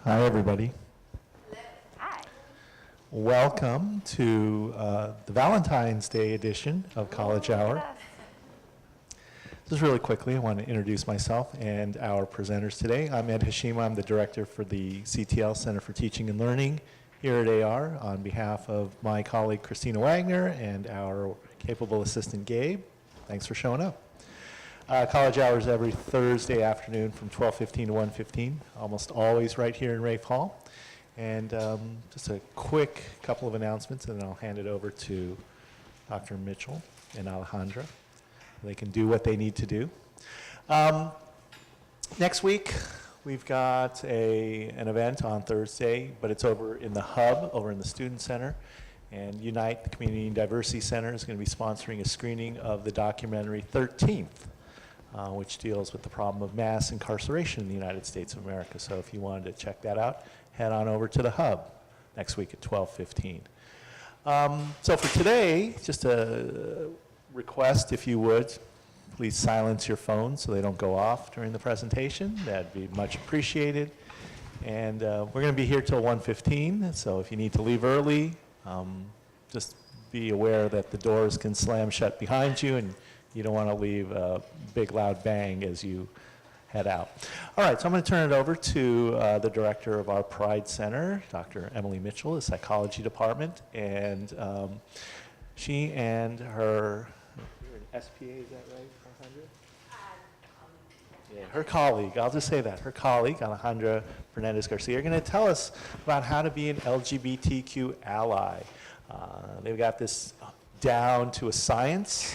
Hi, everybody. Hi. Welcome to the Valentine's Day edition of College Hour. Just really quickly, I want to introduce myself and our presenters today. I'm Ed Hashima. I'm the director for the CTL Center for Teaching and Learning here at AR on behalf of my colleague Christina Wagner and our capable assistant Gabe. Thanks for showing up. College Hours every Thursday afternoon from 12:15 to 1:15, almost always right here in Rafe Hall. And just a quick couple of announcements, and then I'll hand it over to Dr. Mitchell and Alejandra. They can do what they need to do. Next week, we've got an event on Thursday, but it's over in the hub, over in the Student Center. And Unite, the Community and Diversity Center, is going to be sponsoring a screening of the documentary 13th, which deals with the problem of mass incarceration in the United States of America. So if you wanted to check that out, head on over to the hub next week at 12:15. So for today, just a request, if you would, please silence your phones so they don't go off during the presentation. That'd be much appreciated. And we're going to be here till 1:15, so if you need to leave early, just be aware that the doors can slam shut behind you, and you don't want to leave a big loud bang as you head out. All right, so I'm going to turn it over to the director of our Pride Center, Dr. Emily Mitchell, the psychology department, and she and her, you're an SPA, is that right, Alejandra? Yeah, her colleague, I'll just say that, her colleague, Alejandra Fernandez-Garcia, are going to tell us about how to be an LGBTQ ally. They've got this down to a science.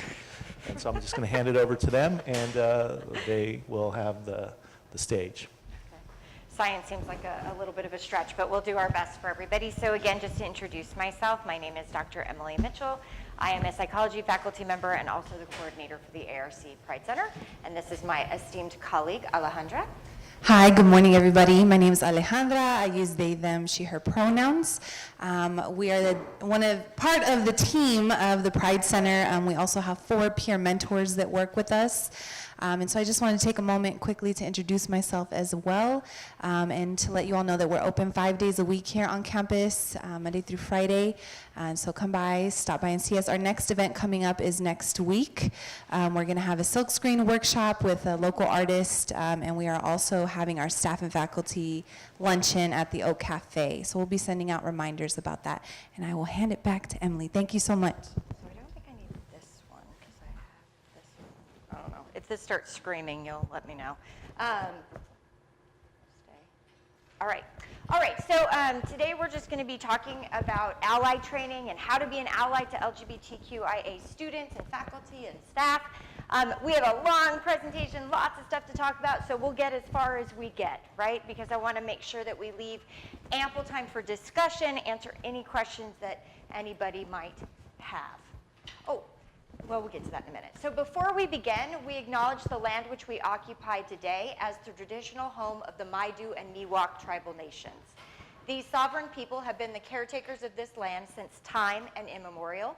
And so I'm just going to hand it over to them, and they will have the stage. Okay. Science seems like a little bit of a stretch, but we'll do our best for everybody. So again, just to introduce myself, my name is Dr. Emily Mitchell. I am a psychology faculty member and also the coordinator for the ARC Pride Center. And this is my esteemed colleague, Alejandra. Hi, good morning, everybody. My name is Alejandra. I use they, them, she, her pronouns. We are part of the team of the Pride Center. We also have 4 peer mentors that work with us. And so I just want to take a moment quickly to introduce myself as well, and to let you all know that we're open 5 days a week here on campus, Monday through Friday. And so come by, stop by and see us. Our next event coming up is next week. We're going to have a silkscreen workshop with a local artist, and we are also having our staff and faculty luncheon at the Oak Cafe. So we'll be sending out reminders about that. And I will hand it back to Emily. Thank you so much. If this starts screaming, you'll let me know. All right. So today we're just going to be talking about ally training and how to be an ally to LGBTQIA students and faculty and staff. We have a long presentation, lots of stuff to talk about, so we'll get as far as we get, right? Because I want to make sure that we leave ample time for discussion, answer any questions that anybody might have. Oh. Well, we'll get to that in a minute. So before we begin, we acknowledge the land which we occupy today as the traditional home of the Maidu and Miwok tribal nations. These sovereign people have been the caretakers of this land since time and immemorial.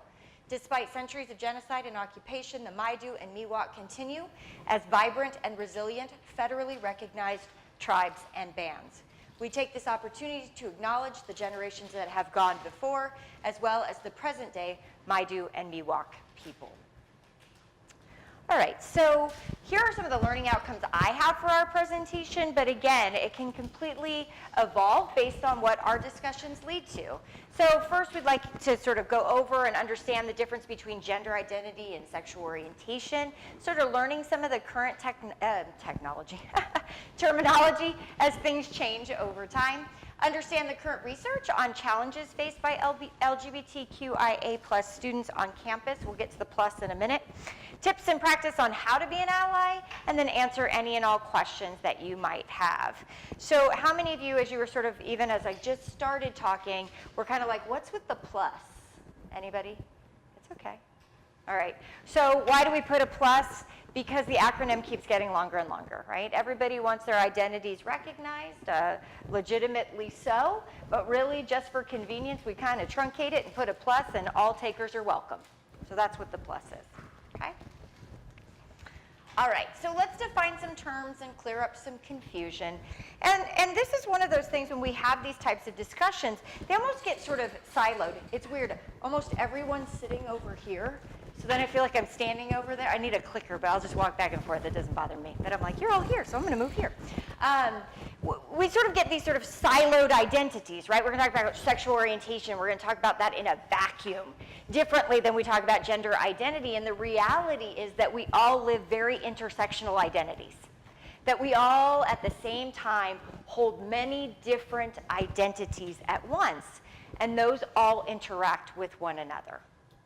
Despite centuries of genocide and occupation, the Maidu and Miwok continue as vibrant and resilient, federally recognized tribes and bands. We take this opportunity to acknowledge the generations that have gone before, as well as the present day Maidu and Miwok people. All right, so here are some of the learning outcomes I have for our presentation, but again, it can completely evolve based on what our discussions lead to. So first, we'd like to sort of go over and understand the difference between gender identity and sexual orientation, sort of learning some of the current terminology as things change over time. Understand the current research on challenges faced by LGBTQIA+ students on campus. We'll get to the plus in a minute. Tips and practice on how to be an ally, and then answer any and all questions that you might have. So how many of you, as you were sort of, even as I just started talking, were kind of like, what's with the plus? Anybody? It's okay. All right. So why do we put a plus? Because the acronym keeps getting longer and longer, right? Everybody wants their identities recognized, legitimately so, but really just for convenience, we kind of truncate it and put a plus, and all takers are welcome. So that's what the plus is, okay? All right, so let's define some terms and clear up some confusion. And this is one of those things when we have these types of discussions, they almost get sort of siloed. It's weird. Almost everyone's sitting over here. So then I feel like I'm standing over there. I need a clicker, but I'll just walk back and forth. It doesn't bother me. But I'm like, you're all here, so I'm going to move here. We sort of get these sort of siloed identities, right? We're going to talk about sexual orientation. We're going to talk about that in a vacuum, differently than we talk about gender identity. And the reality is that we all live very intersectional identities, that we all, at the same time, hold many different identities at once. And those all interact with one another,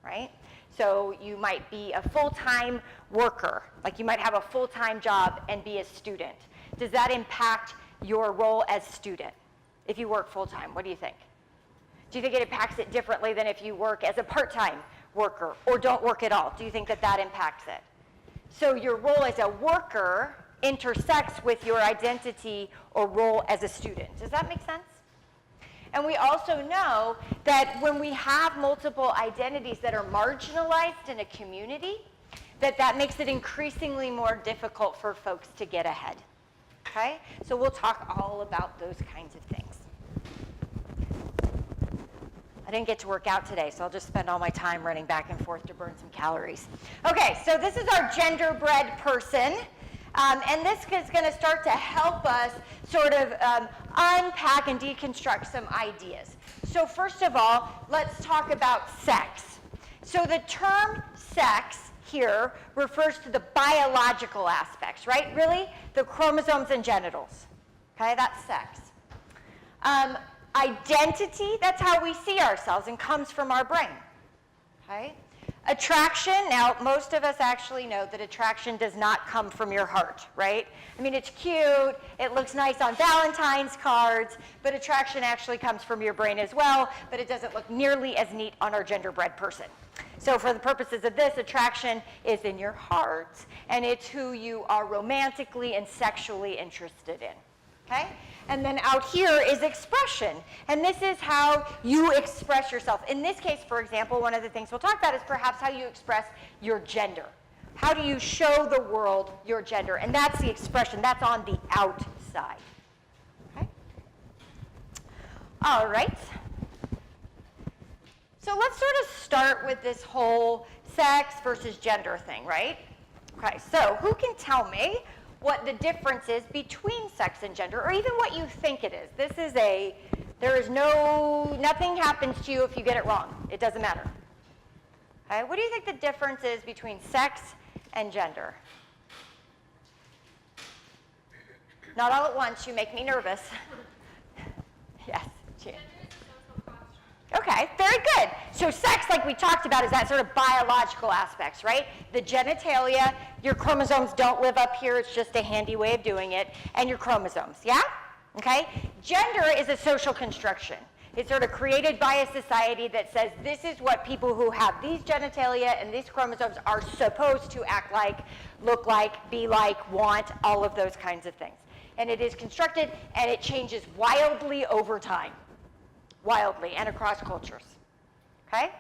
right? So you might be a full-time worker, like you might have a full-time job and be a student. Does that impact your role as student if you work full-time? What do you think? Do you think it impacts it differently than if you work as a part-time worker or don't work at all? Do you think that that impacts it? So your role as a worker intersects with your identity or role as a student. Does that make sense? And we also know that when we have multiple identities that are marginalized in a community, that makes it increasingly more difficult for folks to get ahead. Okay? So we'll talk all about those kinds of things. I didn't get to work out today, so I'll just spend all my time running back and forth to burn some calories. Okay, so this is our genderbread person. And this is going to start to help us sort of unpack and deconstruct some ideas. So first of all, let's talk about sex. So the term sex here refers to the biological aspects, right? Really, the chromosomes and genitals. Okay, that's sex. Identity, that's how we see ourselves and comes from our brain. Okay? Attraction, now most of us actually know that attraction does not come from your heart, right? I mean, it's cute, it looks nice on Valentine's cards, but attraction actually comes from your brain as well, but it doesn't look nearly as neat on our genderbread person. So for the purposes of this, attraction is in your heart, and it's who you are romantically and sexually interested in, okay? And then out here is expression. And this is how you express yourself. In this case, for example, one of the things we'll talk about is perhaps how you express your gender. How do you show the world your gender? And that's the expression. That's on the outside. Okay? All right. So let's sort of start with this whole sex versus gender thing, right? Okay, so who can tell me what the difference is between sex and gender, or even what you think it is? This is nothing happens to you if you get it wrong. It doesn't matter. Okay, what do you think the difference is between sex and gender? Not all at once, you make me nervous. Yes, Jan. Okay, very good. So sex, like we talked about, is that sort of biological aspects, right? The genitalia, your chromosomes don't live up here, it's just a handy way of doing it, and your chromosomes, yeah? Okay? Gender is a social construction. It's sort of created by a society that says this is what people who have these genitalia and these chromosomes are supposed to act like, look like, be like, want, all of those kinds of things. And it is constructed, and it changes wildly over time. Wildly, and across cultures, okay?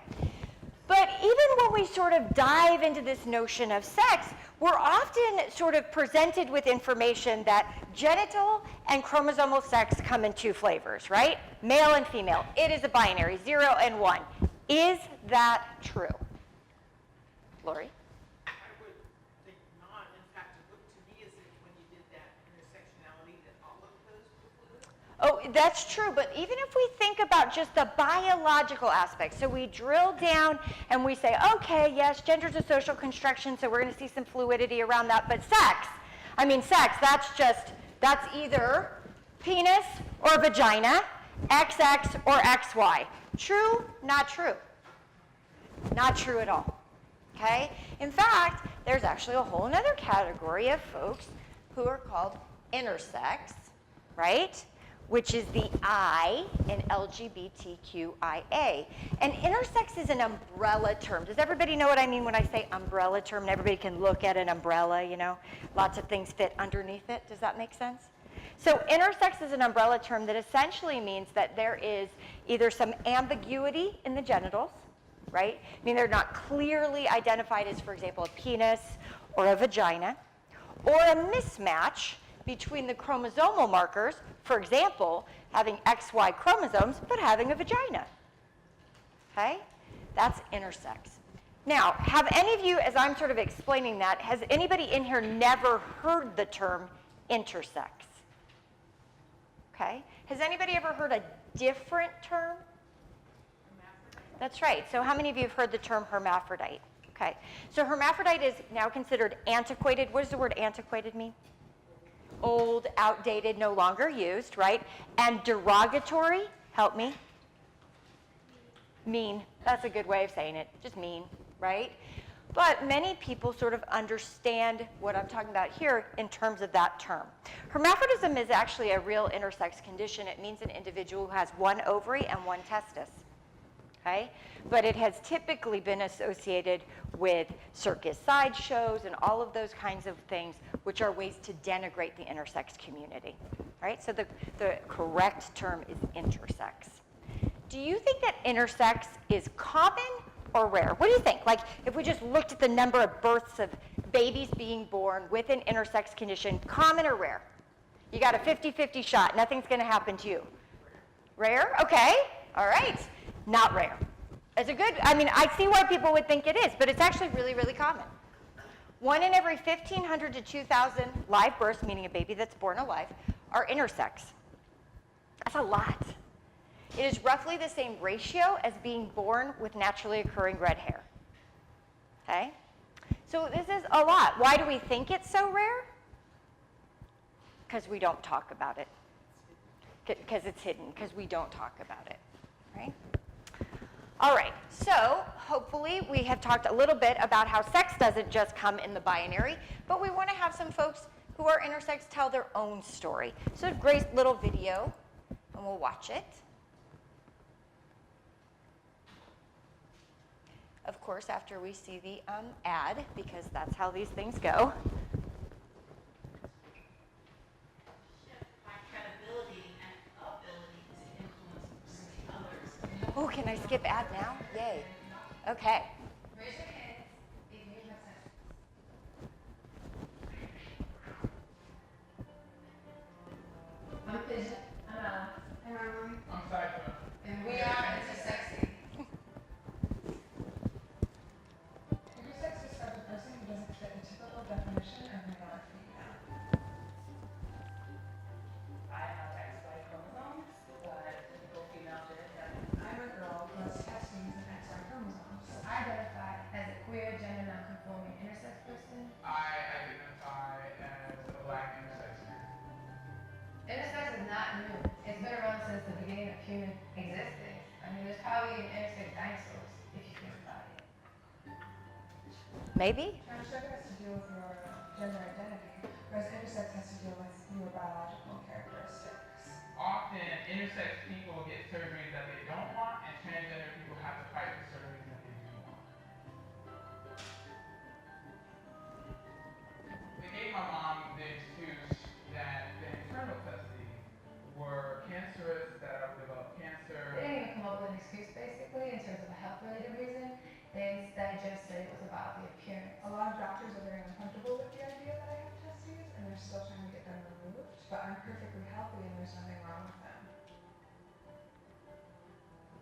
But even when we sort of dive into this notion of sex, we're often sort of presented with information that genital and chromosomal sex come in two flavors, right? Male and female. It is a binary, 0 and 1. Is that true? Lori? I would think not. In fact, it looked to me as if when you did that intersectionality that all of those were fluid. Oh, that's true, but even if we think about just the biological aspects, so we drill down and we say, okay, yes, gender's a social construction, so we're going to see some fluidity around that, but sex, that's either penis or vagina, XX or XY. True? Not true. Not true at all, okay? In fact, there's actually a whole other category of folks who are called intersex, right? Which is the I in LGBTQIA. And intersex is an umbrella term. Does everybody know what I mean when I say umbrella term? And everybody can look at an umbrella, you know? Lots of things fit underneath it. Does that make sense? So intersex is an umbrella term that essentially means that there is either some ambiguity in the genitals, right? I mean, they're not clearly identified as, for example, a penis or a vagina, or a mismatch between the chromosomal markers, for example, having XY chromosomes, but having a vagina. Okay? That's intersex. Now, have any of you, as I'm sort of explaining that, has anybody in here never heard the term intersex? Okay? Has anybody ever heard a different term? That's right. So how many of you have heard the term hermaphrodite? Okay. So hermaphrodite is now considered antiquated. What does the word antiquated mean? Old, outdated, no longer used, right? And derogatory, help me. Mean. That's a good way of saying it. Just mean, right? But many people sort of understand what I'm talking about here in terms of that term. Hermaphrodism is actually a real intersex condition. It means an individual who has one ovary and one testis. Okay? But it has typically been associated with circus sideshows and all of those kinds of things, which are ways to denigrate the intersex community. Right? So the correct term is intersex. Do you think that intersex is common or rare? What do you think? Like, if we just looked at the number of births of babies being born with an intersex condition, common or rare? You got a 50-50 shot. Nothing's going to happen to you. Rare? Okay. All right. Not rare. It's a good, I mean, I see why people would think it is, but it's actually really, really common. 1 in every 1,500 to 2,000 live births, meaning a baby that's born alive, are intersex. That's a lot. It is roughly the same ratio as being born with naturally occurring red hair. Okay? So this is a lot. Why do we think it's so rare? Because we don't talk about it. Because it's hidden, because we don't talk about it. Right? All right, so hopefully we have talked a little bit about how sex doesn't just come in the binary, but we want to have some folks who are intersex tell their own story. So a great little video, and we'll watch it. Of course, after we see the ad, because that's how these things go. Oh, can I skip ad now? Yay. Okay. Raise your hands if you have sex. I'm Pigeon. I'm Alex. I'm Emily. I'm Cypher. And we are intersexing. Intersex describes a person who doesn't fit the typical definition of male or female. I have XY chromosomes, but typical female genetics. I'm a girl who has testes and XY chromosomes. I identify as a queer, gender nonconforming intersex person. I identify as a black intersex. Intersex is not new. It's been around since the beginning of human existence. I mean, there's probably even intersex dinosaurs, if you think about it. Maybe? Transgender has to do with your gender identity, whereas intersex has to do with your biological characteristics. Often, intersex people get surgeries that they don't want, and transgender people have to fight for surgeries that they do want. They gave my mom the excuse that the internal testes were cancerous, that I would develop cancer. They didn't even come up with an excuse, basically, in terms of a health-related reason. They instead just said it was about the appearance. A lot of doctors are very uncomfortable with the idea that I have testes, and they're still trying to get them removed. But I'm perfectly healthy, and there's nothing wrong with them.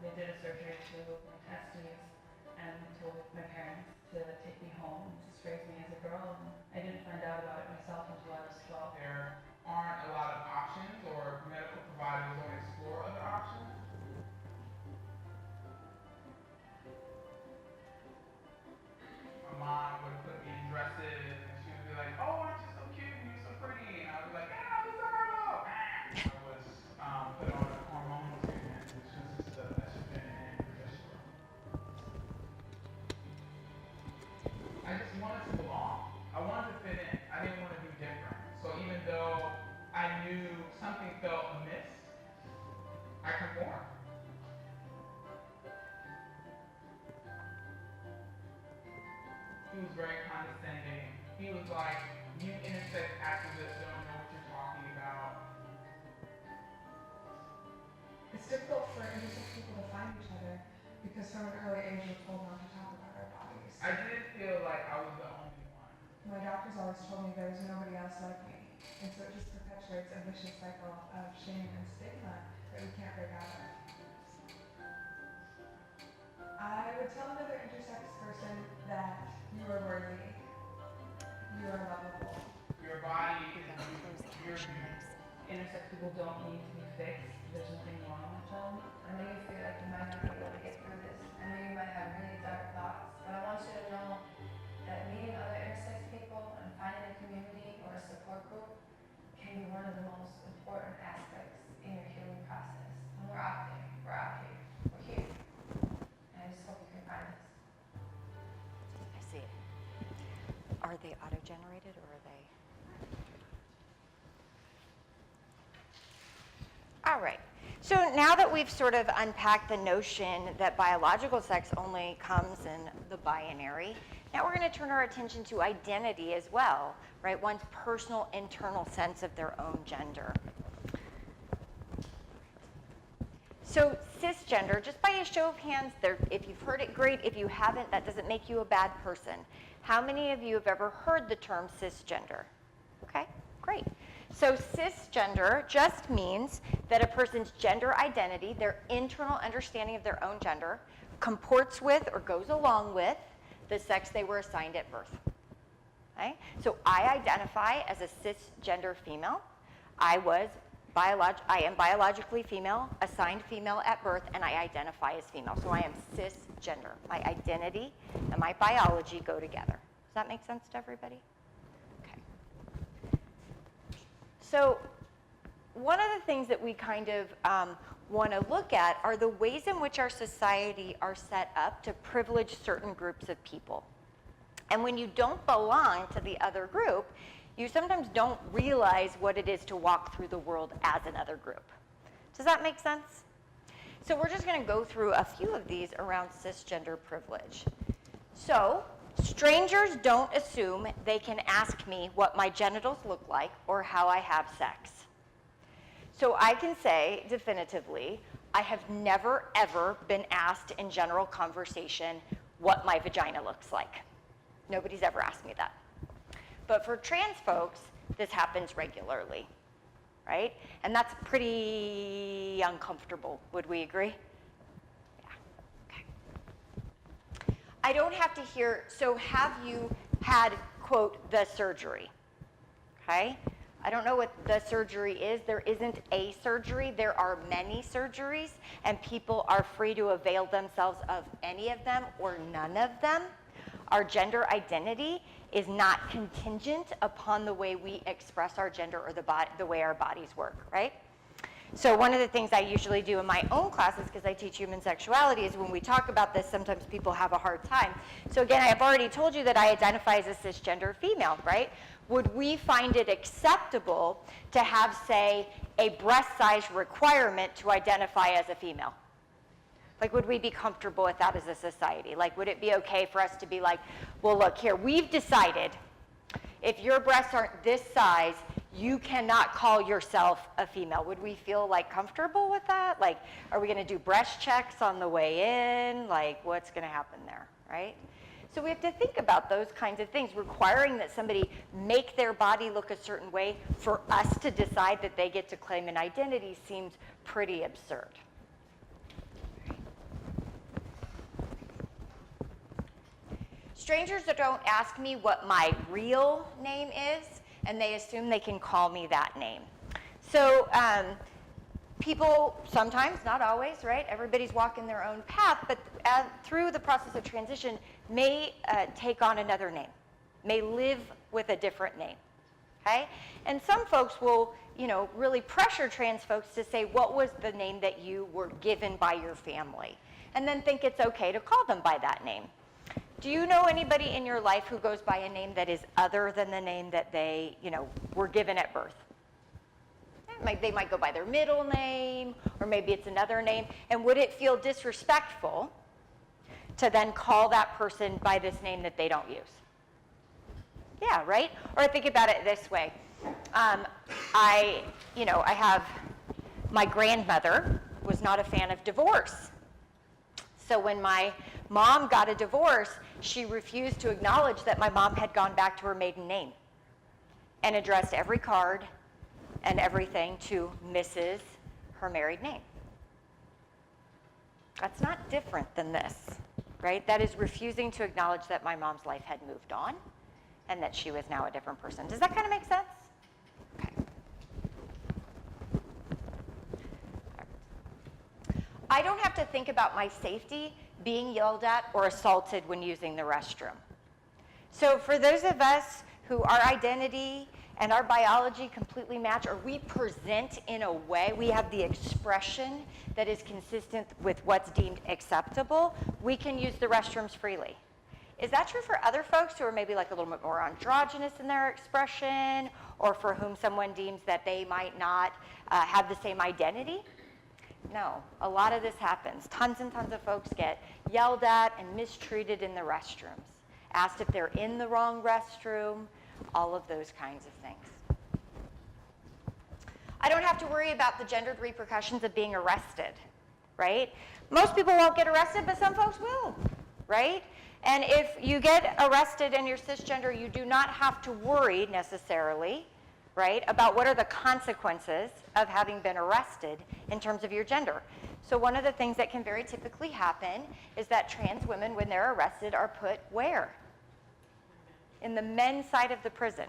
They did a surgery to remove my testes and told my parents to take me home and just raise me as a girl. And I didn't find out about it myself until I was 12. There aren't a lot of options, or medical providers don't explore other options. My mom would put me in dresses, and she would be like, "Oh, aren't you so cute? And you're so pretty." And I was like, "Yeah, this is horrible." I was put on a hormonal treatment, which consists of estrogen and progesterone. I just wanted to belong. I wanted to fit in. I didn't want to be different. So even though I knew something felt amiss, I conformed. He was very condescending. He was like, "You intersex activists don't know what you're talking about." It's difficult for intersex people to find each other because from an early age we're told not to talk about our bodies. I did feel like I was the only one. my doctors always told me there's nobody else like me. And so it just perpetuates a vicious cycle of shame and stigma that we can't break out of. I would tell another intersex person that you are worthy, you are lovable. Your body is your Intersex people don't need to be fixed. There's nothing wrong with them. I know you feel like you might not be able to get through this. I know you might have really dark thoughts, but I want you to know that meeting other intersex people and finding a community or a support group can be one of the most important aspects in your healing process. And we're out there. We're out here. We're here. And I just hope you can find us. I see it. Are they auto-generated or are they? All right. So now that we've sort of unpacked the notion that biological sex only comes in the binary, now we're going to turn our attention to identity as well, right? One's personal internal sense of their own gender. So cisgender, just by a show of hands, if you've heard it, great. If you haven't, that doesn't make you a bad person. How many of you have ever heard the term cisgender? Okay, great. So cisgender just means that a person's gender identity, their internal understanding of their own gender, comports with or goes along with the sex they were assigned at birth. Okay? So I identify as a cisgender female. I am biologically female, assigned female at birth, and I identify as female. So I am cisgender. My identity and my biology go together. Does that make sense to everybody? So one of the things that we kind of want to look at are the ways in which our society are set up to privilege certain groups of people. And when you don't belong to the other group, you sometimes don't realize what it is to walk through the world as another group. Does that make sense? So we're just going to go through a few of these around cisgender privilege. So strangers don't assume they can ask me what my genitals look like or how I have sex. So I can say definitively, I have never, ever been asked in general conversation what my vagina looks like. Nobody's ever asked me that. But for trans folks, this happens regularly, right? And that's pretty uncomfortable, would we agree? I don't have to hear, so have you had, quote, the surgery? Okay? I don't know what the surgery is. There isn't a surgery. There are many surgeries, and people are free to avail themselves of any of them or none of them. Our gender identity is not contingent upon the way we express our gender or the way our bodies work, right? So one of the things I usually do in my own classes, because I teach human sexuality, is when we talk about this, sometimes people have a hard time. So again, I've already told you that I identify as a cisgender female, right? Would we find it acceptable to have, say, a breast size requirement to identify as a female? Like, would we be comfortable with that as a society? Like, would it be okay for us to be like, well, look here, we've decided if your breasts aren't this size, you cannot call yourself a female. Would we feel like comfortable with that? Like, are we going to do breast checks on the way in? Like, what's going to happen there, right? So we have to think about those kinds of things. Requiring that somebody make their body look a certain way for us to decide that they get to claim an identity seems pretty absurd. Strangers don't ask me what my real name is, and they assume they can call me that name. So people sometimes, not always, right? Everybody's walking their own path, but through the process of transition may take on another name, may live with a different name, okay? And some folks will, really pressure trans folks to say, what was the name that you were given by your family? And then think it's okay to call them by that name. Do you know anybody in your life who goes by a name that is other than the name that they, were given at birth? They might go by their middle name, or maybe it's another name. And would it feel disrespectful to then call that person by this name that they don't use? Yeah, right? Or think about it this way. I have, my grandmother was not a fan of divorce. So when my mom got a divorce, she refused to acknowledge that my mom had gone back to her maiden name and addressed every card and everything to Mrs., her married name. That's not different than this, right? That is refusing to acknowledge that my mom's life had moved on and that she was now a different person. Does that kind of make sense? Okay. I don't have to think about my safety being yelled at or assaulted when using the restroom. So for those of us who our identity and our biology completely match, or we present in a way, we have the expression that is consistent with what's deemed acceptable, we can use the restrooms freely. Is that true for other folks who are maybe like a little bit more androgynous in their expression, or for whom someone deems that they might not have the same identity? No, a lot of this happens. Tons and tons of folks get yelled at and mistreated in the restrooms, asked if they're in the wrong restroom, all of those kinds of things. I don't have to worry about the gendered repercussions of being arrested, right? Most people won't get arrested, but some folks will, right? And if you get arrested and you're cisgender, you do not have to worry necessarily, right, about what are the consequences of having been arrested in terms of your gender. So one of the things that can very typically happen is that trans women, when they're arrested, are put where? In the men's side of the prison.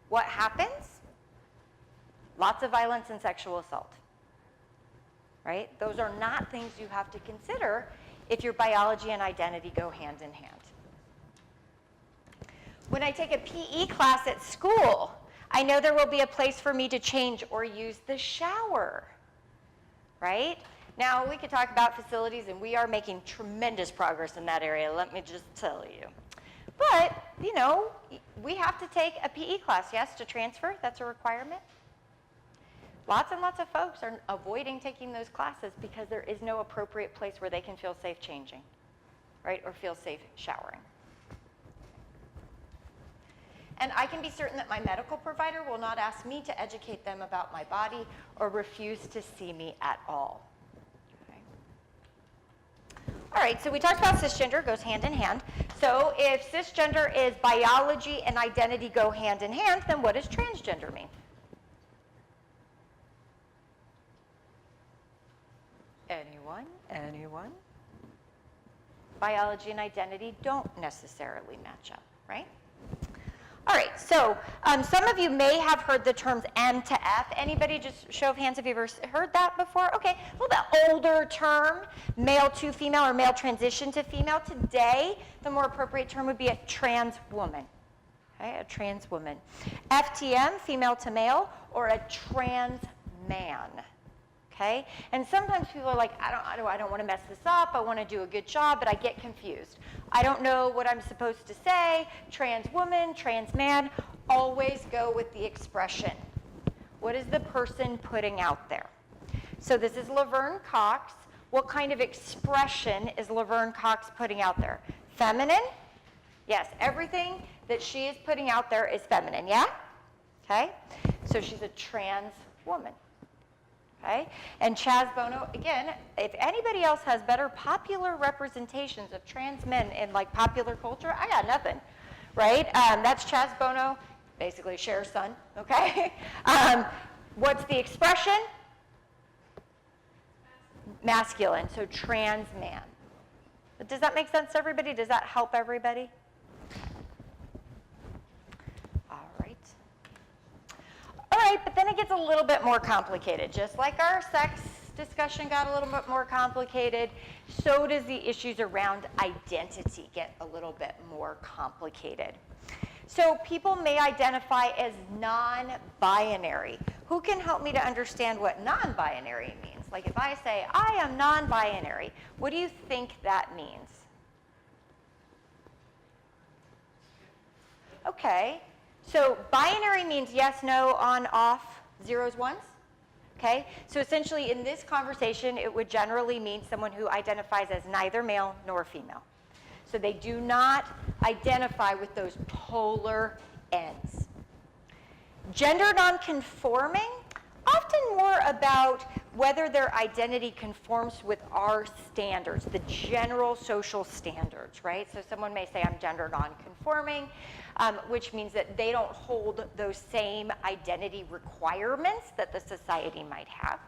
What happens? Lots of violence and sexual assault, right? Those are not things you have to consider if your biology and identity go hand in hand. When I take a PE class at school, I know there will be a place for me to change or use the shower, right? Now, we could talk about facilities, and we are making tremendous progress in that area, let me just tell you. But, you know, we have to take a PE class, yes, to transfer. That's a requirement. Lots and lots of folks are avoiding taking those classes because there is no appropriate place where they can feel safe changing, right, or feel safe showering. And I can be certain that my medical provider will not ask me to educate them about my body or refuse to see me at all. All right, so we talked about cisgender, goes hand in hand. So if cisgender is biology and identity go hand in hand, then what does transgender mean? Anyone? Anyone? Biology and identity don't necessarily match up, right? All right, so some of you may have heard the terms M to F. Anybody, just show of hands, have you ever heard that before? Okay, a little bit older term, male to female or male transition to female. Today, the more appropriate term would be a trans woman, okay, a trans woman. FTM, female to male, or a trans man, okay? And sometimes people are like, I don't want to mess this up, I want to do a good job, but I get confused. I don't know what I'm supposed to say, trans woman, trans man. Always go with the expression. What is the person putting out there? So this is Laverne Cox. What kind of expression is Laverne Cox putting out there? Feminine? Yes, everything that she is putting out there is feminine, yeah? Okay, so she's a trans woman. Okay? And Chaz Bono, again, if anybody else has better popular representations of trans men in like popular culture, I got nothing, right? That's Chaz Bono, basically Cher's son, okay? What's the expression? Masculine, so trans man. Does that make sense to everybody? Does that help everybody? All right, but then it gets a little bit more complicated. Just like our sex discussion got a little bit more complicated, so does the issues around identity get a little bit more complicated. So people may identify as non-binary. Who can help me to understand what non-binary means? Like if I say, I am non-binary, what do you think that means? Okay. So binary means yes, no, on, off, zeros, ones, okay? So essentially in this conversation, it would generally mean someone who identifies as neither male nor female. So they do not identify with those polar ends. Gender nonconforming, often often more about whether their identity conforms with our standards, the general social standards, right? So someone may say, I'm gender nonconforming, which means that they don't hold those same identity requirements that the society might have.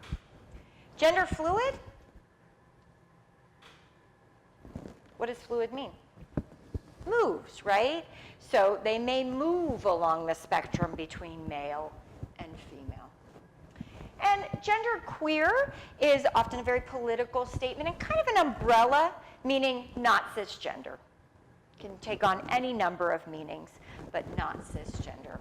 Gender fluid? What does fluid mean? Moves, right? So they may move along the spectrum between male and female. And gender queer is often a very political statement and kind of an umbrella, meaning not cisgender. Can take on any number of meanings, but not cisgender.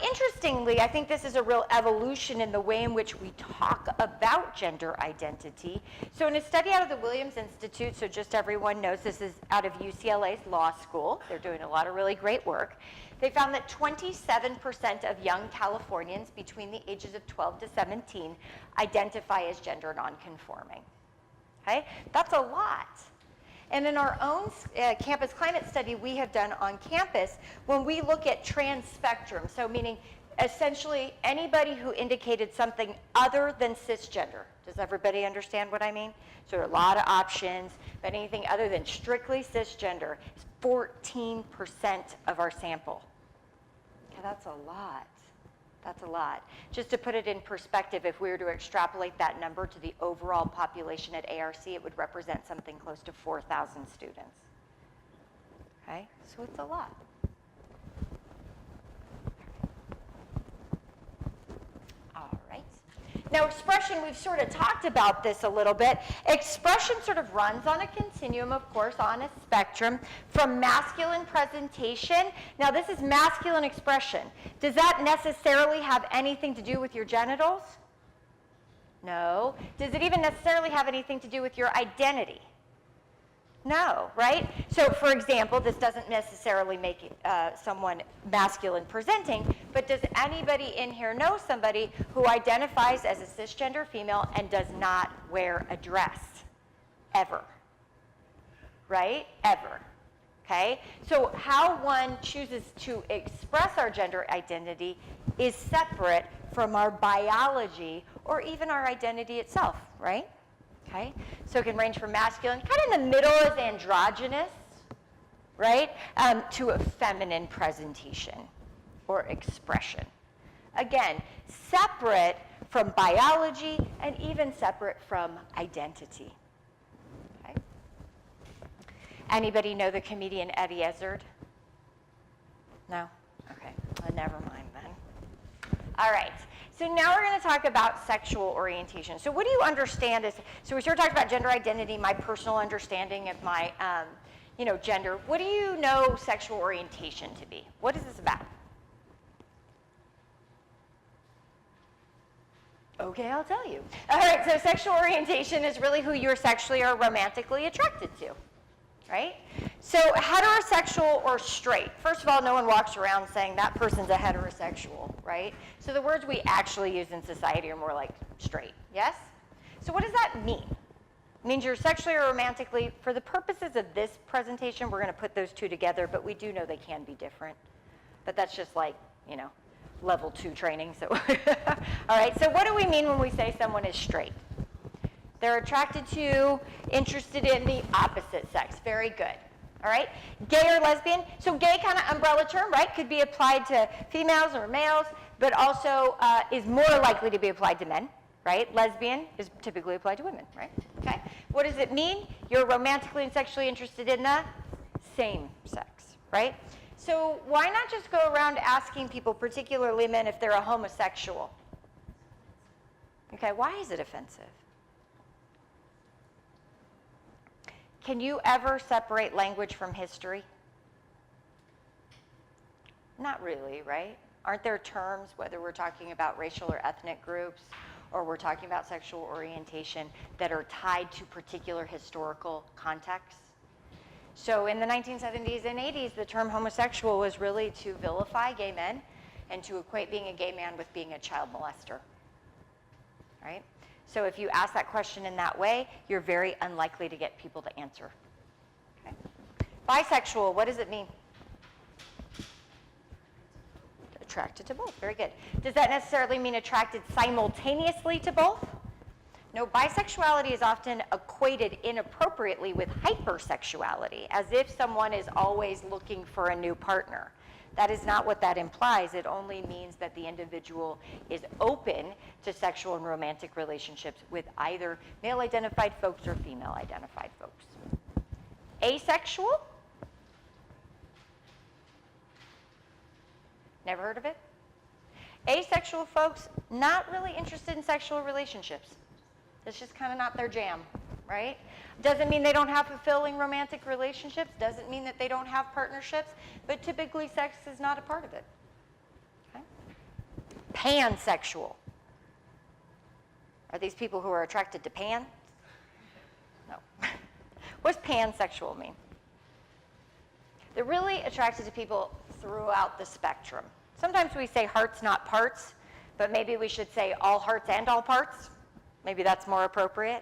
Interestingly, I think this is a real evolution in the way in which we talk about gender identity. So in a study out of the Williams Institute, so just everyone knows this is out of UCLA's law school, they're doing a lot of really great work, they found that 27% of young Californians between the ages of 12 to 17 identify as gender nonconforming. Okay? That's a lot. And in our own campus climate study we have done on campus, when we look at trans spectrum, so meaning essentially anybody who indicated something other than cisgender. Does everybody understand what I mean? So there are a lot of options, but anything other than strictly cisgender is 14% of our sample. Okay, that's a lot. That's a lot. Just to put it in perspective, if we were to extrapolate that number to the overall population at ARC, it would represent something close to 4,000 students. Okay, so it's a lot. All right. Now expression, we've sort of talked about this a little bit. Expression sort of runs on a continuum, of course, on a spectrum from masculine presentation. Now this is masculine expression. Does that necessarily have anything to do with your genitals? No. Does it even necessarily have anything to do with your identity? No, right? So for example, this doesn't necessarily make someone masculine presenting, but does anybody in here know somebody who identifies as a cisgender female and does not wear a dress? Ever. Right? Ever. Okay? So how one chooses to express our gender identity is separate from our biology or even our identity itself, right? Okay, so it can range from masculine, kind of in the middle is androgynous, right, to a feminine presentation or expression. Again, separate from biology and even separate from identity. Okay. Anybody know the comedian Eddie Izzard? No? Okay, well, never mind then. All right. So now we're going to talk about sexual orientation. So what do you understand is, so we sort of talked about gender identity, my personal understanding of my, gender. What do you know sexual orientation to be? What is this about? Okay, I'll tell you. All right, so sexual orientation is really who you're sexually or romantically attracted to, right? So heterosexual or straight. First of all, no one walks around saying that person's a heterosexual, right? So the words we actually use in society are more like straight, yes? So what does that mean? It means you're sexually or romantically, for the purposes of this presentation, we're going to put those two together, but we do know they can be different. But that's just like, level 2 training. So, all right, so what do we mean when we say someone is straight? They're attracted to, interested in the opposite sex. Very good. All right? Gay or lesbian. So gay kind of umbrella term, right? Could be applied to females or males, but also is more likely to be applied to men, right? Lesbian is typically applied to women, right? Okay. What does it mean? You're romantically and sexually interested in the same sex, right? So why not just go around asking people, particularly men, if they're a homosexual? Okay, why is it offensive? Can you ever separate language from history? Not really, right? Aren't there terms, whether we're talking about racial or ethnic groups, or we're talking about sexual orientation, that are tied to particular historical contexts? So in the 1970s and 80s, the term homosexual was really to vilify gay men and to equate being a gay man with being a child molester, right? So if you ask that question in that way, you're very unlikely to get people to answer. Okay. Bisexual, what does it mean? Attracted to both, very good. Does that necessarily mean attracted simultaneously to both? No, bisexuality is often equated inappropriately with hypersexuality, as if someone is always looking for a new partner. That is not what that implies. It only means that the individual is open to sexual and romantic relationships with either male-identified folks or female-identified folks. Asexual? Never heard of it? Asexual folks, not really interested in sexual relationships. It's just kind of not their jam, right? Doesn't mean they don't have fulfilling romantic relationships, doesn't mean that they don't have partnerships, but typically sex is not a part of it. Okay? Pansexual. Are these people who are attracted to pan? No. What does pansexual mean? They're really attracted to people throughout the spectrum. Sometimes we say hearts, not parts, but maybe we should say all hearts and all parts. Maybe that's more appropriate,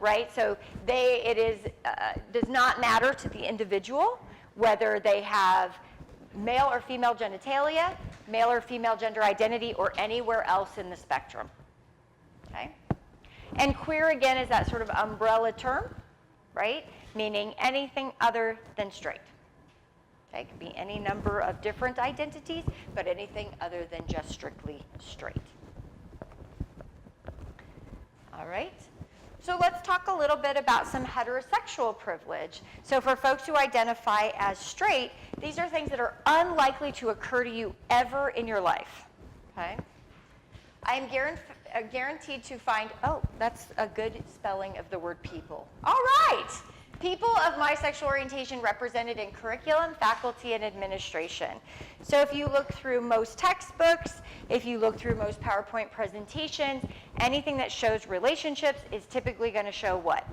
right? So does not matter to the individual whether they have male or female genitalia, male or female gender identity, or anywhere else in the spectrum, okay? And queer, again, is that sort of umbrella term, right? Meaning anything other than straight. Okay, it can be any number of different identities, but anything other than just strictly straight. All right, so let's talk a little bit about some heterosexual privilege. So for folks who identify as straight, these are things that are unlikely to occur to you ever in your life, okay? I am guaranteed to find, oh, that's a good spelling of the word people. All right, people of my sexual orientation represented in curriculum, faculty, and administration. So if you look through most textbooks, if you look through most PowerPoint presentations, anything that shows relationships is typically going to show what?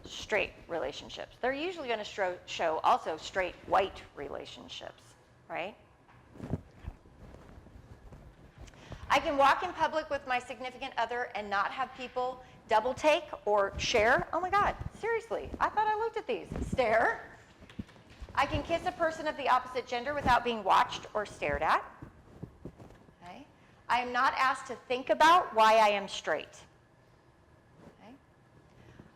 Straight relationships. They're usually going to show also straight white relationships, right? I can walk in public with my significant other and not have people double take or share. Oh my God, seriously, I thought I looked at these. Stare. I can kiss a person of the opposite gender without being watched or stared at. Okay. I am not asked to think about why I am straight. Okay.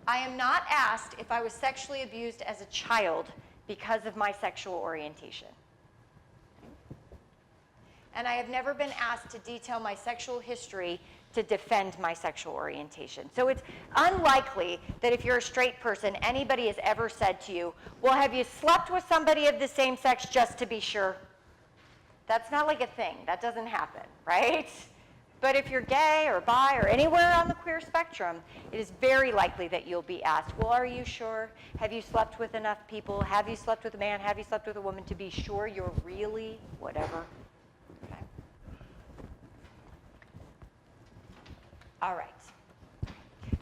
I am not asked if I was sexually abused as a child because of my sexual orientation. And I have never been asked to detail my sexual history to defend my sexual orientation. So it's unlikely that if you're a straight person, anybody has ever said to you, well, have you slept with somebody of the same sex just to be sure? That's not like a thing. That doesn't happen, right? But if you're gay or bi or anywhere on the queer spectrum, it is very likely that you'll be asked, well, are you sure? Have you slept with enough people? Have you slept with a man? Have you slept with a woman to be sure you're really whatever? All right,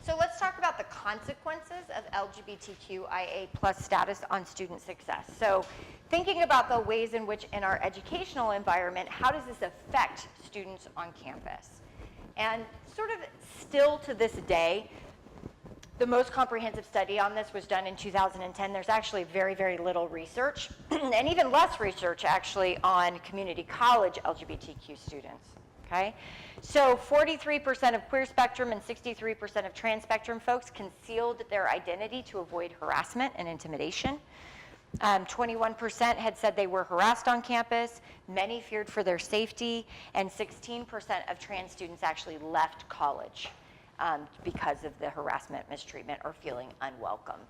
so let's talk about the consequences of LGBTQIA+ status on student success. So thinking about the ways in which in our educational environment, how does this affect students on campus? And sort of still to this day, the most comprehensive study on this was done in 2010. There's actually very, very little research, and even less research actually on community college LGBTQ students, okay? So 43% of queer spectrum and 63% of trans spectrum folks concealed their identity to avoid harassment and intimidation. 21% had said they were harassed on campus, many feared for their safety, and 16% of trans students actually left college because of the harassment, mistreatment, or feeling unwelcomed.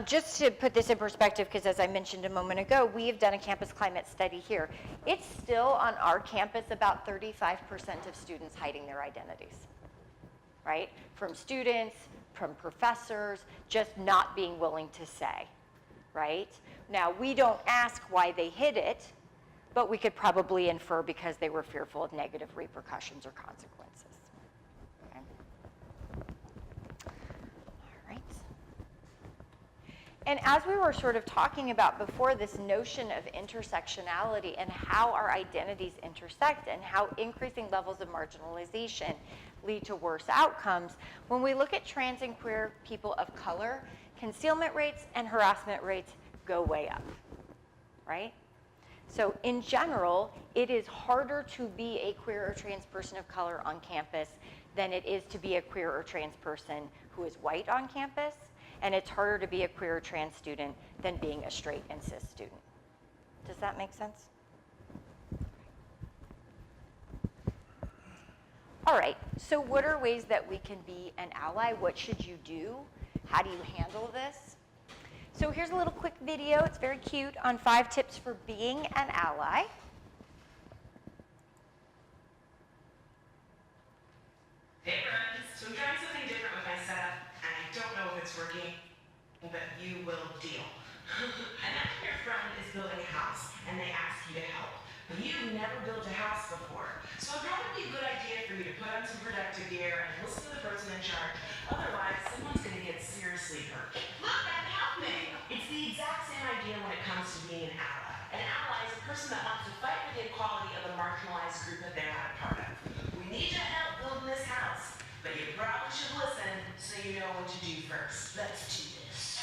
Just to put this in perspective, because as I mentioned a moment ago, we have done a campus climate study here. It's still on our campus about 35% of students hiding their identities, right? From students, from professors, just not being willing to say, right? Now, we don't ask why they hid it, but we could probably infer because they were fearful of negative repercussions or consequences. Okay. All right. And as we were sort of talking about before, this notion of intersectionality and how our identities intersect and how increasing levels of marginalization lead to worse outcomes, when we look at trans and queer people of color, concealment rates and harassment rates go way up. right? So in general, it is harder to be a queer or trans person of color on campus than it is to be a queer or trans person who is white on campus, and it's harder to be a queer or trans student than being a straight and cis student. Does that make sense? All right, so what are ways that we can be an ally? What should you do? How do you handle this? So here's a little quick video, it's very cute, on 5 tips for being an ally. Hey friends, so I'm trying something different with my setup, and I don't know if it's working, but you will deal. Imagine your friend is building a house, and they ask you to help, but you've never built a house before. So it'd probably be a good idea for you to put on some protective gear and listen to the person in charge. Otherwise, someone's going to get seriously hurt. Look, I'm helping! It's the exact same idea when it comes to being an ally. An ally is a person that wants to fight for the equality of the marginalized group that they're not a part of. We need your help building this house, but you probably should listen so you know what to do first. Let's do this.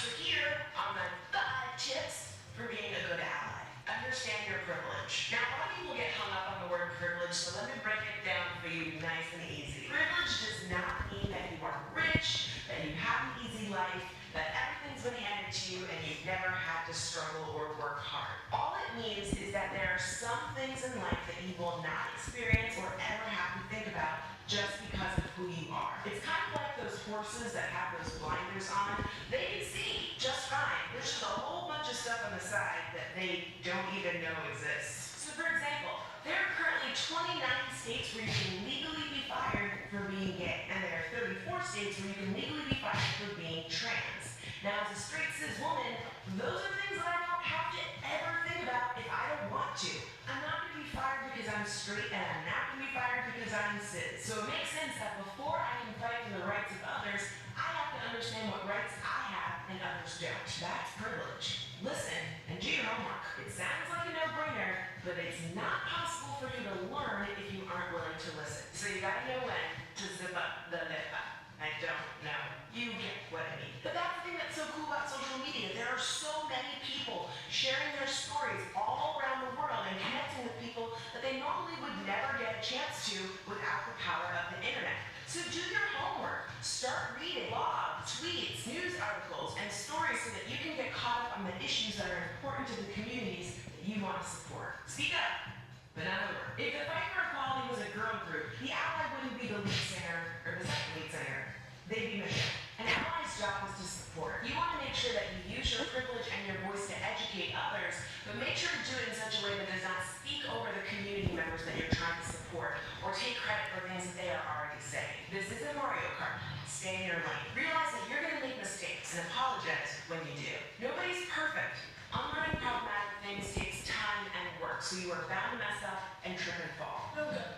So here are my 5 tips for being a good ally. Understand your privilege. Now, a lot of people get hung up on the word privilege, so let me break it down for you nice and easy. Privilege does not mean that you are rich, that you have an easy life, that everything's been handed to you and you've never had to struggle or work hard. All it means is that there are some things in life that you will not experience or ever have to think about just because of who you are. It's kind of like those horses that have those blinders on. They can see just fine. There's just a whole bunch of stuff on the side that they don't even know exists. So for example, there are currently 29 states where you can legally be fired for being gay, and there are 34 states where you can legally be fired for being trans. Now, as a straight cis woman, those are things that I don't have to ever think about if I don't want to. I'm not going to be fired because I'm straight, and I'm not going to be fired because I'm cis. So it makes sense that before I can fight for the rights of others, I have to understand what rights I have and others don't. That's privilege. Listen and do your homework. It sounds like a no-brainer, but it's not possible for you to learn if you aren't willing to listen. So you gotta know when to zip up the lip up. I don't know. You get what I mean. But that's the thing that's so cool about social media. There are so many people sharing their stories all around the world and connecting with people that they normally would never get a chance to without the power of the internet. So do your homework. Start reading blogs, tweets, news articles, and stories so that you can get caught up on the issues that are important to the communities that you want to support. Speak up. But not over. If the Fight for Equality was a girl group, the ally wouldn't be the lead singer or the second lead singer. They'd be Michelle. An ally's job is to support. You want to make sure that you use your privilege and your voice to educate others, but make sure to do it in such a way that does not speak over the community members that you're trying to support or take credit for things that they are already saying. This isn't Mario Kart. Stay in your lane. Realize that you're going to make mistakes and apologize when you do. Nobody's perfect. Unlearning problematic things takes time and work, so you are bound to mess up and trip and fall. No good.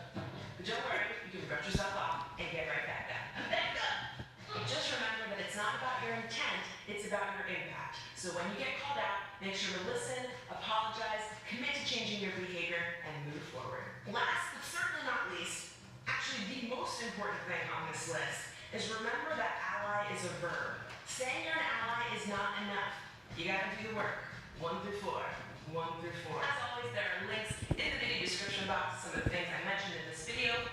But don't worry, you can brush yourself off and get right back up. Back up! Just remember that it's not about your intent, it's about your impact. So when you get called out, make sure to listen, apologize, commit to changing your behavior, and move forward. Last, but certainly not least, actually the most important thing on this list is remember that ally is a verb. Saying you're an ally is not enough. You gotta do the work. 1 through 4. 1 through 4. As always, there are links in the video description box to some of the things I mentioned in this video. All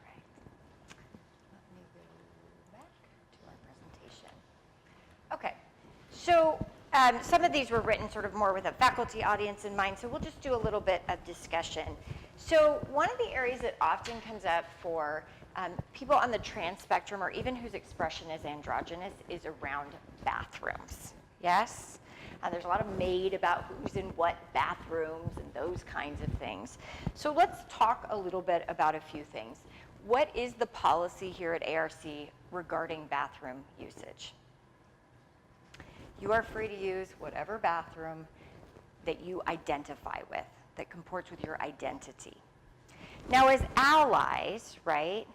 right. Let me go back to our presentation. Okay, so some of these were written sort of more with a faculty audience in mind, so we'll just do a little bit of discussion. So one of the areas that often comes up for people on the trans spectrum, or even whose expression is androgynous, is around bathrooms. Yes? There's a lot of made about who's in what bathrooms and those kinds of things. So let's talk a little bit about a few things. What is the policy here at ARC regarding bathroom usage? You are free to use whatever bathroom that you identify with, that comports with your identity. Now, as allies, right,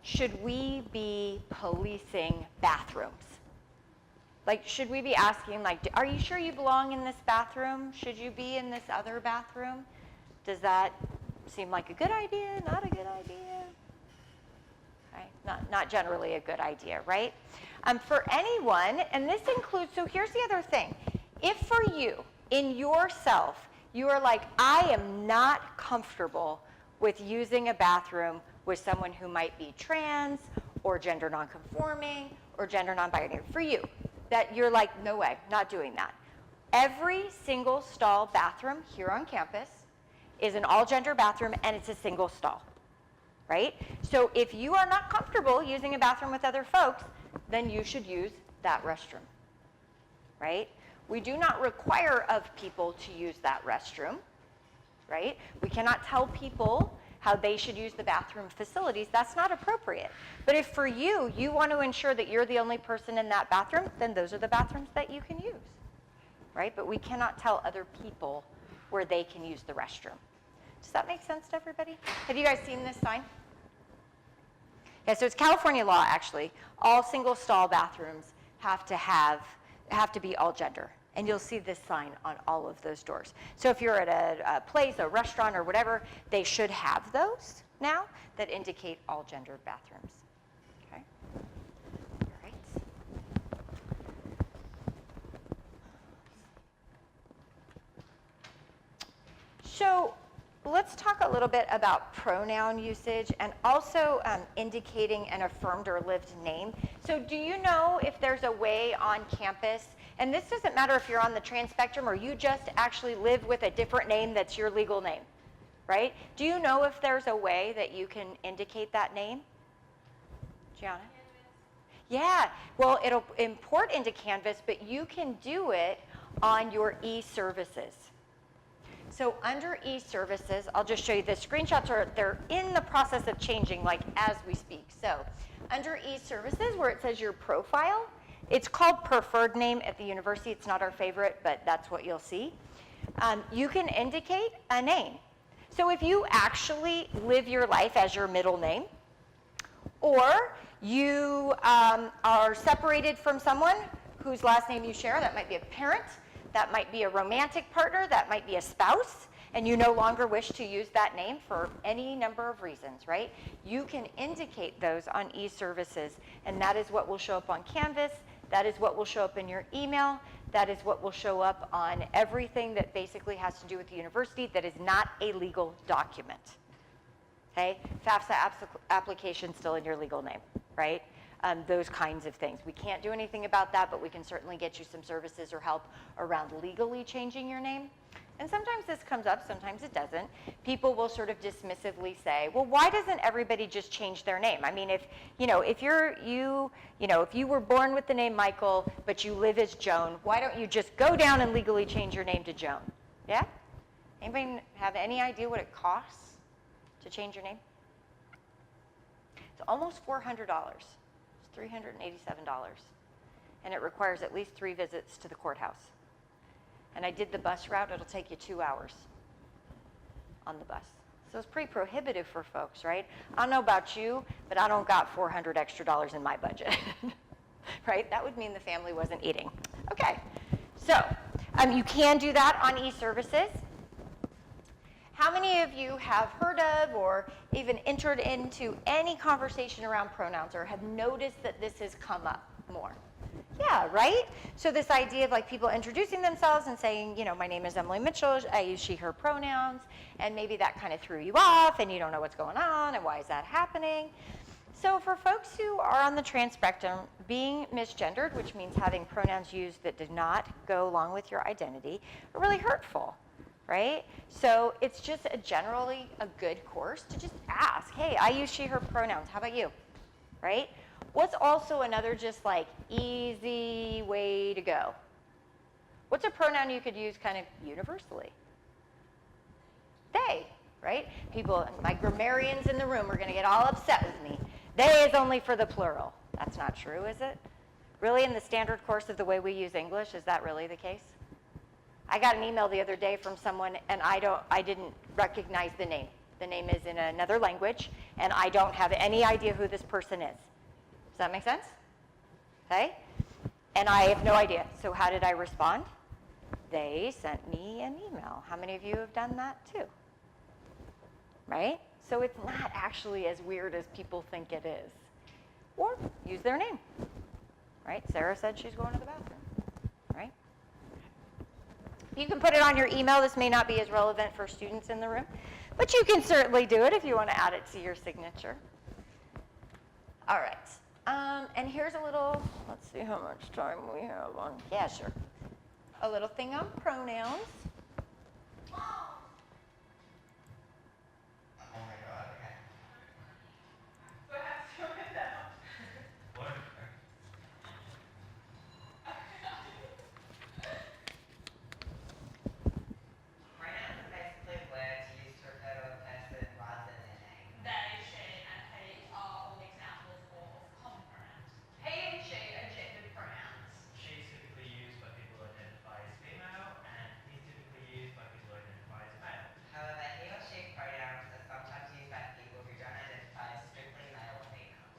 should we be policing bathrooms? Like, should we be asking, like, are you sure you belong in this bathroom? Should you be in this other bathroom? Does that seem like a good idea, not a good idea? Right? Not generally a good idea, right? For anyone, and this includes, so here's the other thing. If for you, in yourself, you are like, I am not comfortable with using a bathroom with someone who might be trans or gender nonconforming or gender non-binary. For you, that you're like, no way, not doing that. Every single stall bathroom here on campus is an all-gender bathroom, and it's a single stall, right? So if you are not comfortable using a bathroom with other folks, then you should use that restroom, right? We do not require of people to use that restroom, right? We cannot tell people how they should use the bathroom facilities. That's not appropriate. But if for you, you want to ensure that you're the only person in that bathroom, then those are the bathrooms that you can use, right? But we cannot tell other people where they can use the restroom. Does that make sense to everybody? Have you guys seen this sign? Yeah, so it's California law, actually. All single stall bathrooms have to be all gender. And you'll see this sign on all of those doors. So if you're at a place, a restaurant, or whatever, they should have those now that indicate all gendered bathrooms. Okay? All right. So let's talk a little bit about pronoun usage and also indicating an affirmed or lived name. So do you know if there's a way on campus, and this doesn't matter if you're on the trans spectrum or you just actually live with a different name that's your legal name, right? Do you know if there's a way that you can indicate that name? Gianna? Yeah, well, it'll import into Canvas, but you can do it on your e-services. So under e-services, I'll just show you the screenshots they're in the process of changing like as we speak. So under e-services where it says your profile, it's called preferred name at the university. It's not our favorite, but that's what you'll see. You can indicate a name. So if you actually live your life as your middle name, or you are separated from someone whose last name you share, that might be a parent, that might be a romantic partner, that might be a spouse, and you no longer wish to use that name for any number of reasons, right? You can indicate those on e-services, and that is what will show up on Canvas. That is what will show up in your email. That is what will show up on everything that basically has to do with the university that is not a legal document, okay? FAFSA application still in your legal name, right? Those kinds of things. We can't do anything about that, but we can certainly get you some services or help around legally changing your name. And sometimes this comes up, sometimes it doesn't. People will sort of dismissively say, well, why doesn't everybody just change their name? I mean, if you were born with the name Michael, but you live as Joan, why don't you just go down and legally change your name to Joan? Yeah? Anybody have any idea what it costs to change your name? It's almost $400. $387, and it requires at least 3 visits to the courthouse. And I did the bus route. It'll take you 2 hours on the bus. So it's pretty prohibitive for folks, right? I don't know about you, but I don't got $400 extra in my budget, right? That would mean the family wasn't eating. Okay, so you can do that on e-services. How many of you have heard of or even entered into any conversation around pronouns or have noticed that this has come up more? Yeah, right? So this idea of like people introducing themselves and saying, you know, my name is Emily Mitchell, I use she, her pronouns, and maybe that kind of threw you off and you don't know what's going on and why is that happening? So for folks who are on the trans spectrum, being misgendered, which means having pronouns used that do not go along with your identity, are really hurtful. Right? So it's just generally a good course to just ask, hey, I use she, her pronouns. How about you? Right? What's also another just like easy way to go? What's a pronoun you could use kind of universally? They, right? People, my grammarians in the room are going to get all upset with me. They is only for the plural. That's not true, is it? Really, in the standard course of the way we use English, is that really the case? I got an email the other day from someone, and I didn't recognize the name. The name is in another language, and I don't have any idea who this person is. Does that make sense? Okay? And I have no idea. So how did I respond? They sent me an email. How many of you have done that too? Right? So it's not actually as weird as people think it is. Or use their name. Right? Sarah said she's going to the bathroom. Right? You can put it on your email. This may not be as relevant for students in the room, but you can certainly do it if you want to add it to your signature. All right. And here's a little, let's see how much time we have on. Yeah, sure. A little thing on pronouns. Oh my god, okay. So I have to slow it down. What? Pronouns are basically words used to refer to a person rather than their name. They, she, and he are all examples of common pronouns. He and she are gendered pronouns. She's typically used by people who identify as female, and he's typically used by people who identify as male. However, he or she pronouns are sometimes used by people who don't identify as strictly male or female.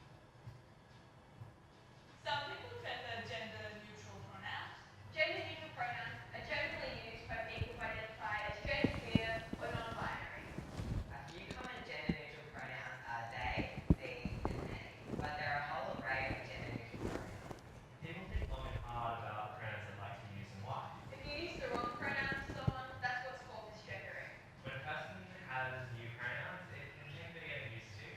Some people prefer gender-neutral pronouns. Gender-neutral pronouns are generally used by people who identify as genderqueer or non-binary. A few common gender-neutral pronouns are they, thee, and they, but there are a whole array of gender-neutral pronouns. People think long and hard about the pronouns they like to use and why. If you use the wrong pronoun for someone, that's what's called misgendering. When a person has new pronouns, it can take a bit of getting used to,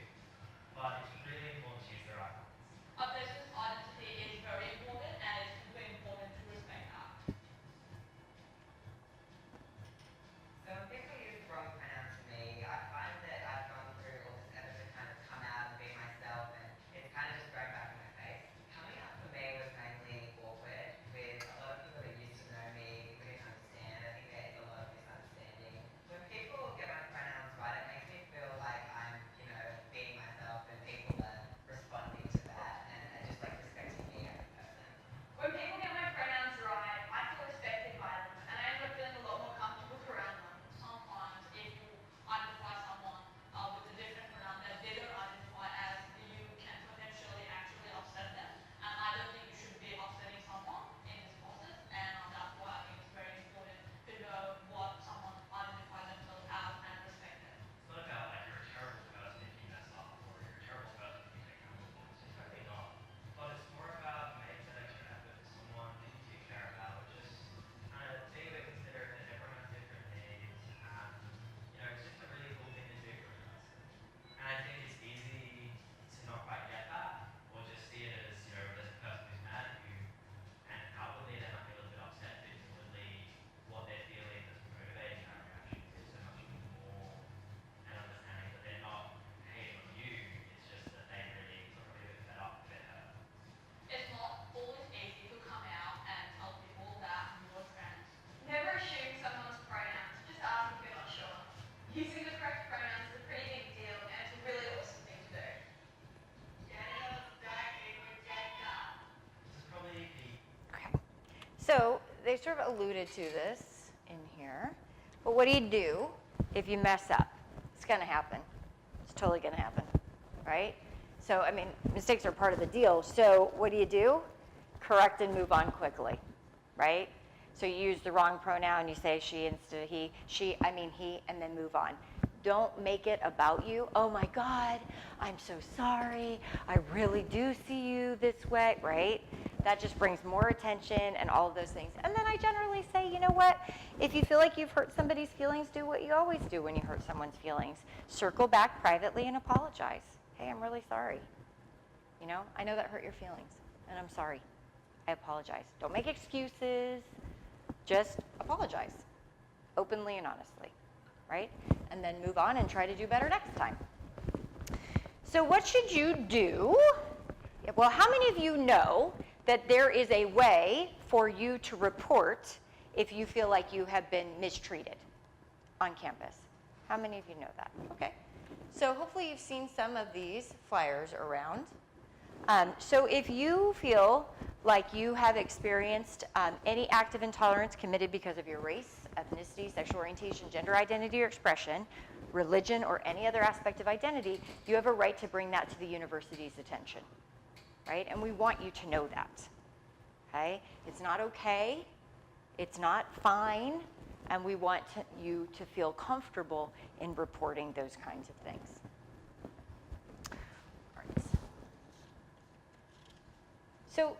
but it's really important to use the right ones. A person's identity is very important, and it's completely important to respect that. So when people use the wrong pronouns for me, I find that I've gone through all this effort to kind of come out and be myself, and it's kind of just thrown back in my face. Coming out for me was mainly awkward, with a lot of people that used to know me who didn't understand. I think there's a lot of misunderstanding. When people get my pronouns right, it makes me feel like I'm, being myself, and people are responding to that, and just like respecting me as a person. When people get my pronouns right, I feel respected by them, and I end up feeling a lot more comfortable around them. Sometimes, if you identify someone with a different pronoun that they don't identify as, you can potentially actually upset them. And I don't think you should be upsetting someone in this process, and that's why I think it's very important to know what someone identifies themselves as and respect it. It's not about like you're a terrible person if you mess up, or you're a terrible person if you make accountable. It's totally not. But it's more about making that extra effort for someone that you do care about, or just kind of being a bit considerate that everyone has different needs, and it's just a really cool thing to do for a person. And I think it's easy to not quite get that, or just see it as, there's a person who's mad at you, and outwardly they might be a little bit upset, but inwardly what they're feeling that's motivating that reaction is so much more an understanding that they're not hating on you, it's just that they really got a bit fed up, a bit hurt. It's not always easy to come out and tell people that you're trans. Never assume someone's pronouns, just ask if you're not sure. Using the correct pronouns is a pretty big deal, and it's a really awesome thing to do. This is probably the Okay. So they sort of alluded to this in here. But what do you do if you mess up? It's going to happen. It's totally going to happen, right? So, mistakes are part of the deal. So what do? Correct and move on quickly, right? So you use the wrong pronoun, you say she instead of he, he, and then move on. Don't make it about you. Oh my God, I'm so sorry. I really do see you this way, right? That just brings more attention and all of those things. And then I generally say, you know what? If you feel like you've hurt somebody's feelings, do what you always do when you hurt someone's feelings. Circle back privately and apologize. Hey, I'm really sorry. I know that hurt your feelings, and I'm sorry. I apologize. Don't make excuses. Just apologize, openly and honestly, right? And then move on and try to do better next time. So what should you do? Well, how many of you know that there is a way for you to report if you feel like you have been mistreated on campus? How many of you know that? Okay. So hopefully you've seen some of these flyers around. So if you feel like you have experienced any act of intolerance committed because of your race, ethnicity, sexual orientation, gender identity or expression, religion, or any other aspect of identity, you have a right to bring that to the university's attention, right? And we want you to know that, okay? It's not okay, it's not fine, and we want you to feel comfortable in reporting those kinds of things. All right. So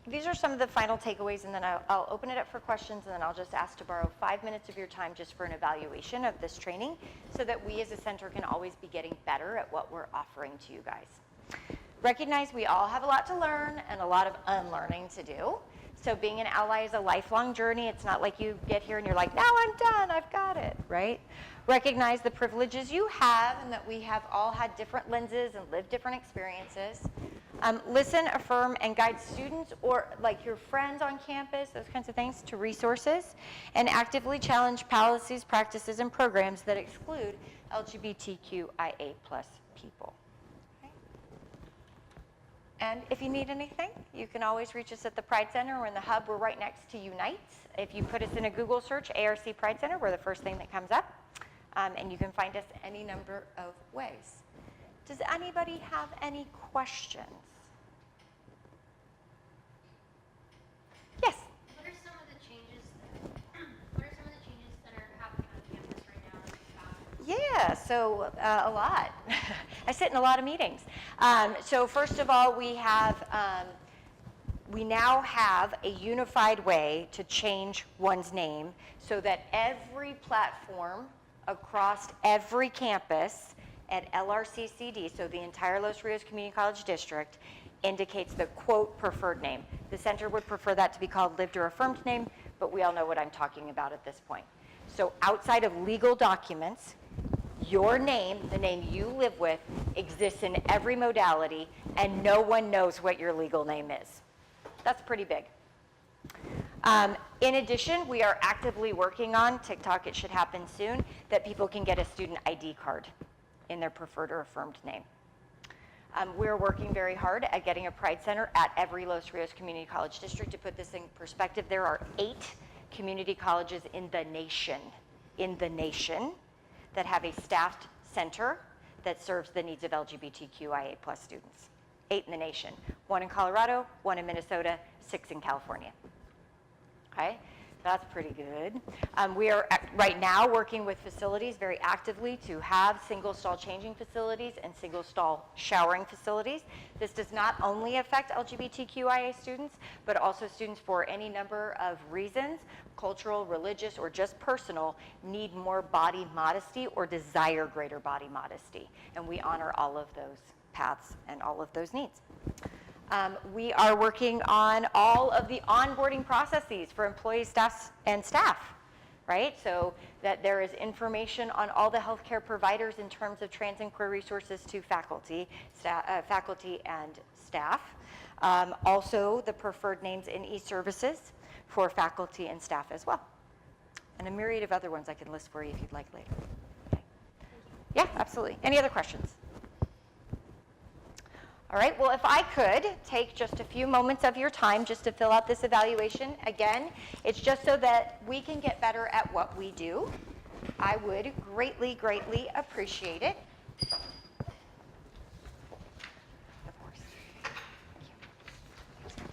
these are some of the final takeaways, and then I'll open it up for questions, and then I'll just ask to borrow 5 minutes of your time just for an evaluation of this training so that we as a center can always be getting better at what we're offering to you guys. Recognize we all have a lot to learn and a lot of unlearning to do. So being an ally is a lifelong journey. It's not like you get here and you're like, now I'm done, I've got it, right? Recognize the privileges you have and that we have all had different lenses and lived different experiences. Listen, affirm, and guide students or like your friends on campus, those kinds of things, to resources, and actively challenge policies, practices, and programs that exclude LGBTQIA+ people. Okay? And if you need anything, you can always reach us at the Pride Center or in the hub. We're right next to Unite. If you put us in a Google search, ARC Pride Center, we're the first thing that comes up. And you can find us any number of ways. Does anybody have any questions? Yes? What are some of the changes that are happening on campus right now? Yeah, so a lot. I sit in a lot of meetings. So first of all, we now have a unified way to change one's name so that every platform across every campus at LRCCD, so the entire Los Rios Community College District, indicates the quote preferred name. The center would prefer that to be called lived or affirmed name, but we all know what I'm talking about at this point. So outside of legal documents, your name, the name you live with, exists in every modality, and no one knows what your legal name is. That's pretty big. In addition, we are actively working on, TikTok, it should happen soon, that people can get a student ID card in their preferred or affirmed name. We're working very hard at getting a Pride Center at every Los Rios Community College District. To put this in perspective, there are 8 community colleges in the nation that have a staffed center that serves the needs of LGBTQIA+ students. 8 in the nation. 1 in Colorado, 1 in Minnesota, 6 in California. Okay, that's pretty good. We are right now working with facilities very actively to have single stall changing facilities and single stall showering facilities. This does not only affect LGBTQIA students, but also students for any number of reasons, cultural, religious, or just personal, need more body modesty or desire greater body modesty. And we honor all of those paths and all of those needs. We are working on all of the onboarding processes for employees, staff, right? So that there is information on all the healthcare providers in terms of trans and queer resources to faculty and staff. Also, the preferred names in e-services for faculty and staff as well. And a myriad of other ones I can list for you if you'd like later. Okay. Yeah, absolutely. Any other questions? All right, well, if I could take just a few moments of your time just to fill out this evaluation. Again, it's just so that we can get better at what we do. I would greatly, greatly appreciate it.